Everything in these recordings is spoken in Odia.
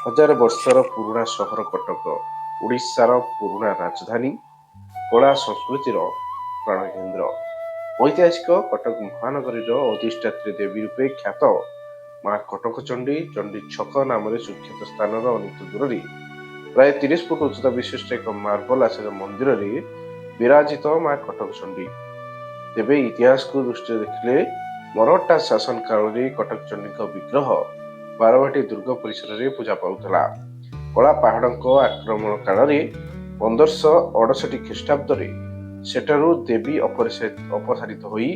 ହଜାର ବର୍ଷର ପୁରୁଣା ସହର କଟକ, ଓଡ଼ିଶାର ପୁରୁଣା ରାଜଧାନୀ, କଳା ସଂସ୍କୃତିର ପ୍ରାଣକେନ୍ଦ୍ର। ଐତିହାସିକ କଟକ ମହାନଗରୀର ଅଧିଷ୍ଠାତ୍ରୀ ଦେବୀ ରୂପେ ଖ୍ୟାତ ମା କଟକଚଣ୍ଡୀ ଚଣ୍ଡୀ ଛକ ନାମରେ ସୁଖ୍ୟାତ ସ୍ଥାନର ଅନିତ ଦୂରରେ ପ୍ରାୟ 30 ଫୁଟ ଉଚ୍ଚତା ବିଶିଷ୍ଟ ଏକ ମାର୍ବଲ ଆଚାର୍ଯ୍ୟ ମନ୍ଦିରରେ ବିରାଜିତ ମା କଟକଚଣ୍ଡୀ। ତେବେ ଇତିହାସକୁ ଦୃଷ୍ଟିରେ ଦେଖିଲେ ମରହଟ୍ଟା ଶାସନ କାଳରେ କଟକଚଣ୍ଡୀଙ୍କ ବିଗ୍ରହ ବାରବାଟୀ ଦୁର୍ଗ ପରିସରରେ ପୂଜା ପାଉଥିଲା। କଳା ପାହାଡ଼ଙ୍କ ଆକ୍ରମଣ କାଳରେ 1568 ଖ୍ରୀଷ୍ଟାବ୍ଦରେ ସେଠାରୁ ଦେବୀ ଅପସାରିତ ହୋଇ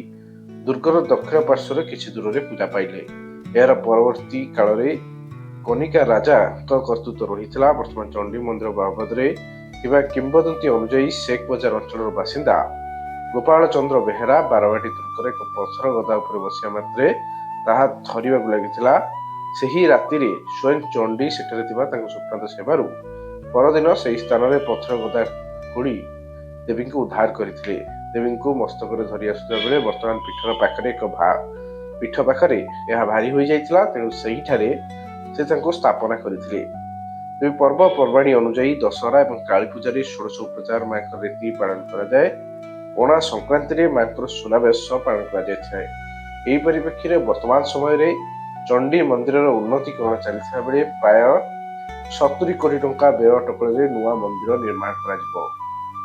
ଦୁର୍ଗର ଦକ୍ଷିଣ ପାର୍ଶ୍ୱରେ କିଛି ଦୂରରେ ପୂଜା ପାଇଲେ। ଏହାର ପରବର୍ତ୍ତୀ କାଳରେ କନିକା ରାଜାଙ୍କ କର୍ତ୍ତୃତ୍ୱ ରହିଥିଲା। ବର୍ତ୍ତମାନ ଚଣ୍ଡୀ ମନ୍ଦିର ବାବଦରେ ଥିବା କିମ୍ବଦନ୍ତୀ ଅନୁଯାୟୀ ଶେଖ ବଜାର ଅଞ୍ଚଳର ବାସିନ୍ଦା ଗୋପାଳ ଚନ୍ଦ୍ର ବେହେରା ବାରବାଟୀ ଦୁର୍ଗର ଏକ ପଥର ଗଦା ଉପରେ ବସିବା ମାତ୍ରେ ତାହା ଥରିବାକୁ ଲାଗିଥିଲା। ସେହି ରାତିରେ ସ୍ୱୟଂ ଚଣ୍ଡୀ ସେଠାରେ ଥିବା ତାଙ୍କ ସ୍ୱପ୍ନାଦେଶ ହେବାରୁ ପରଦିନ ସେହି ସ୍ଥାନରେ ପଥର ଗଦା ଖୋଳି ଦେବୀଙ୍କୁ ଉଦ୍ଧାର କରିଥିଲେ। ଦେବୀଙ୍କୁ ମସ୍ତକରେ ଧରି ଆସୁଥିବା ବେଳେ ବର୍ତ୍ତମାନ ପିଠ ପାଖରେ ଏହା ଭାରି ହୋଇଯାଇଥିଲା, ତେଣୁ ସେହିଠାରେ ସେ ତାଙ୍କୁ ସ୍ଥାପନା କରିଥିଲେ। ତେବେ ପର୍ବପର୍ବାଣୀ ଅନୁଯାୟୀ ଦଶହରା ଏବଂ କାଳୀ ପୂଜାରେ ଷୋଡ଼ଶ ଉପଚାର ମାଙ୍କର ରୀତି ପାଳନ କରାଯାଏ। ପଣା ସଂକ୍ରାନ୍ତିରେ ମାଙ୍କର ସୁନାବେଶ ପାଳନ କରାଯାଇଥାଏ। ଏହି ପରିପ୍ରେକ୍ଷୀରେ ବର୍ତ୍ତମାନ ସମୟରେ ଚଣ୍ଡୀ ମନ୍ଦିରର ଉନ୍ନତିକରଣ ଚାଲିଥିବା ବେଳେ ପ୍ରାୟ 70 କୋଟି ଟଙ୍କା ବ୍ୟୟ ଅଟକଳରେ ନୂଆ ମନ୍ଦିର ନିର୍ମାଣ କରାଯିବ।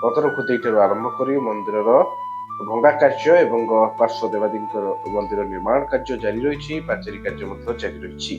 ପଥର ଖୋଦେଇ ଠାରୁ ଆରମ୍ଭ କରି ମନ୍ଦିରର ଭଙ୍ଗା କାର୍ଯ୍ୟ ଏବଂ ପାର୍ଶ୍ୱ ଦେବାଦେବୀଙ୍କର ମନ୍ଦିର ନିର୍ମାଣ କାର୍ଯ୍ୟ ଜାରି ରହିଛି। ପାଚେରୀ କାର୍ଯ୍ୟ ମଧ୍ୟ ଜାରି ରହିଛି।